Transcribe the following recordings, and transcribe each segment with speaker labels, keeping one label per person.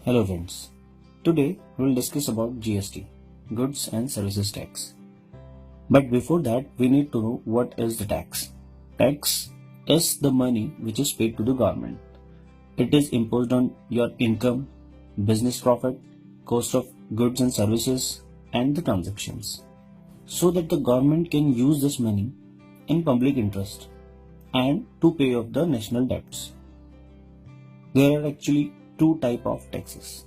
Speaker 1: Hello friends, today we will discuss about GST, Goods and Services Tax. But before that we need to know what is the tax. Tax is the money which is paid to the government. It is imposed on your income, business profit, cost of goods and services and the transactions, so that the government can use this money in public interest and to pay off the national debts. There are actually two types of taxes.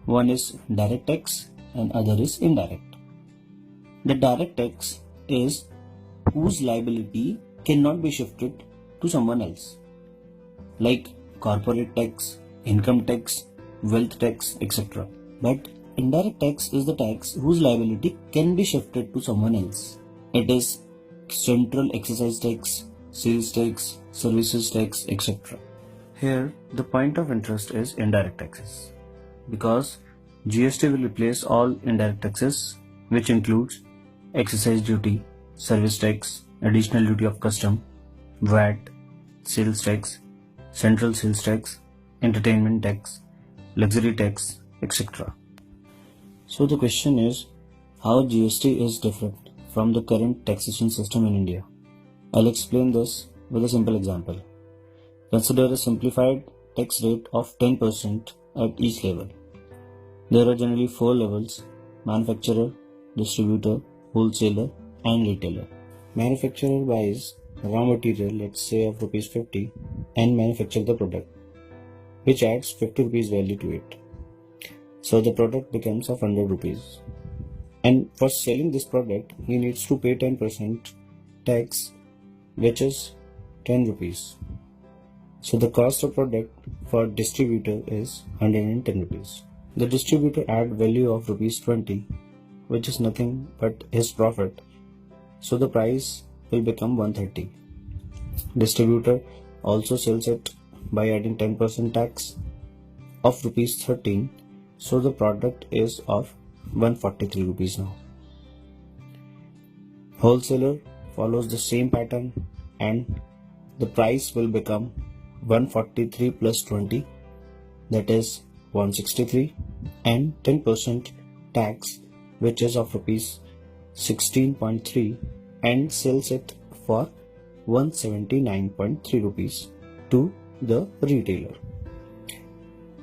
Speaker 1: One is direct tax and other is indirect. The direct tax is whose liability cannot be shifted to someone else, like corporate tax, income tax, wealth tax, etc. But indirect tax is the tax whose liability can be shifted to someone else. It is central excise tax, sales tax, services tax, etc. Here, the point of interest is indirect taxes, because GST will replace all indirect taxes, which includes excise duty, service tax, additional duty of custom, VAT, sales tax, central sales tax, entertainment tax, luxury tax, etc. So the question is, how GST is different from the current taxation system in India? I'll explain this with a simple example. Consider a simplified tax rate of 10% at each level. There are generally 4 levels: manufacturer, distributor, wholesaler and retailer. Manufacturer buys raw material, let's say of rupees 50, and manufacture the product, which adds 50 rupees value to it. So the product becomes of 100 rupees. And for selling this product, he needs to pay 10% tax, which is 10 rupees. So the cost of product for distributor is 110 rupees. The distributor add value of rupees 20, which is nothing but his profit. So the price will become 130. Distributor also sells it by adding 10% tax of rupees 13. So the product is of 143 rupees now. Wholesaler follows the same pattern and the price will become 143 plus 20, that is 163, and 10% tax, which is of rupees 16.3, and sells it for 179.3 rupees to the retailer.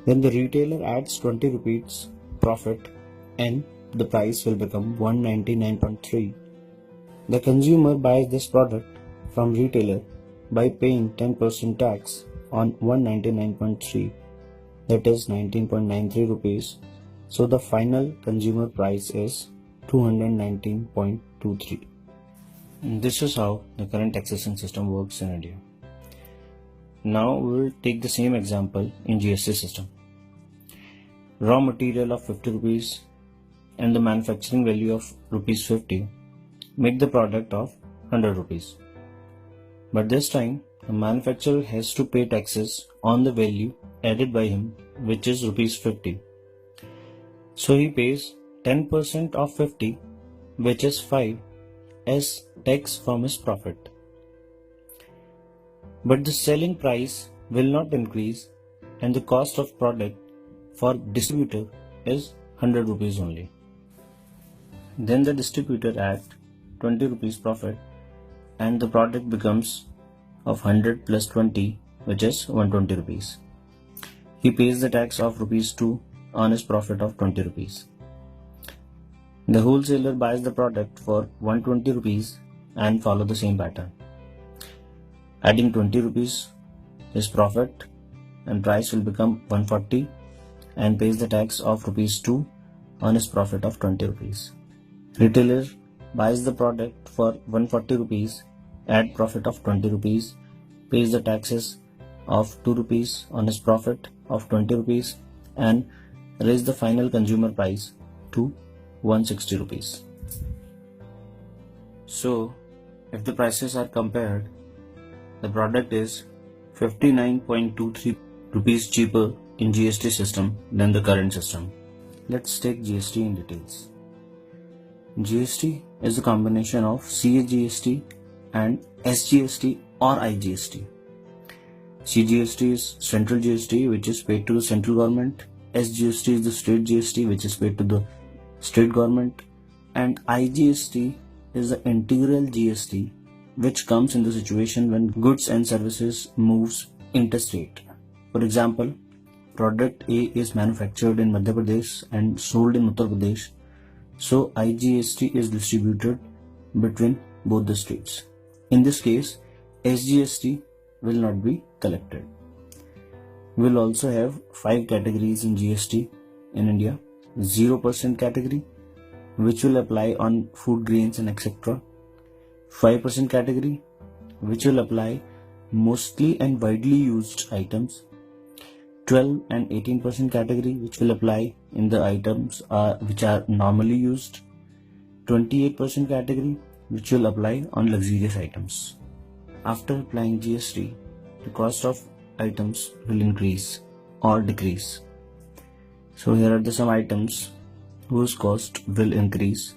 Speaker 1: Then the retailer adds 20 rupees profit and the price will become 199.3. The consumer buys this product from retailer by paying 10% tax on 199.3, that is 19.93 rupees. So the final consumer price is 219.23. This is how the current taxation system works in India. Now we will take the same example in GST system. Raw material of 50 rupees and the manufacturing value of rupees 50 make the product of 100 rupees. But this time the manufacturer has to pay taxes on the value added by him, which is rupees 50. So he pays 10% of 50, which is 5, as tax from his profit. But the selling price will not increase and the cost of product for distributor is 100 rupees only. Then the distributor adds 20 rupees profit and the product becomes of 100 plus 20, which is 120 rupees. He pays the tax of rupees 2 on his profit of 20 rupees. The wholesaler buys the product for 120 rupees and follow the same pattern, adding 20 rupees his profit, and price will become 140 and pays the tax of rupees 2 on his profit of 20 rupees. Retailer buys the product for 140 rupees, add profit of 20 rupees, pays the taxes of 2 rupees on his profit of 20 rupees and raise the final consumer price to 160 rupees. So, if the prices are compared, the product is 59.23 rupees cheaper in GST system than the current system. Let's take GST in details. GST is a combination of CGST and SGST or IGST. CGST is central GST, which is paid to the central government, SGST is the state GST which is paid to the state government, and IGST is the integral GST which comes in the situation when goods and services moves interstate. For example, product A is manufactured in Madhya Pradesh and sold in Uttar Pradesh, so IGST is distributed between both the states. In this case, SGST will not be collected. We will also have 5 categories in GST in India. 0% category, which will apply on food grains and etc. 5% category, which will apply mostly and widely used items. 12 and 18% category, which will apply in the items which are normally used. 28% category, which will apply on luxurious items. After applying GST, the cost of items will increase or decrease. So here are some items whose cost will increase: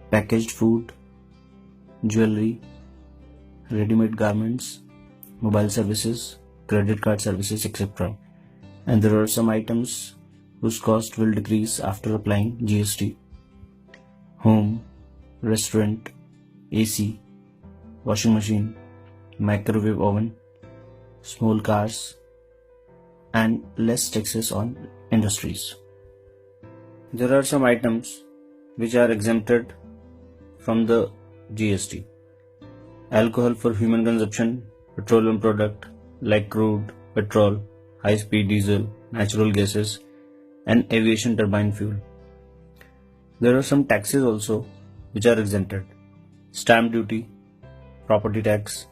Speaker 1: packaged food, jewelry, ready-made garments, mobile services, credit card services, etc. And there are some items whose cost will decrease after applying GST: home, restaurant, AC, washing machine, microwave oven, small cars, and less taxes on industries. There are some items which are exempted from the GST: alcohol for human consumption, petroleum product like crude, petrol, high-speed diesel, natural gases, and aviation turbine fuel. There are some taxes also which are exempted: stamp duty, property tax,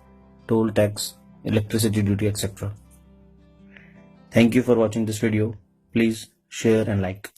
Speaker 1: toll tax, electricity duty, etc. Thank you for watching this video. Please share and like.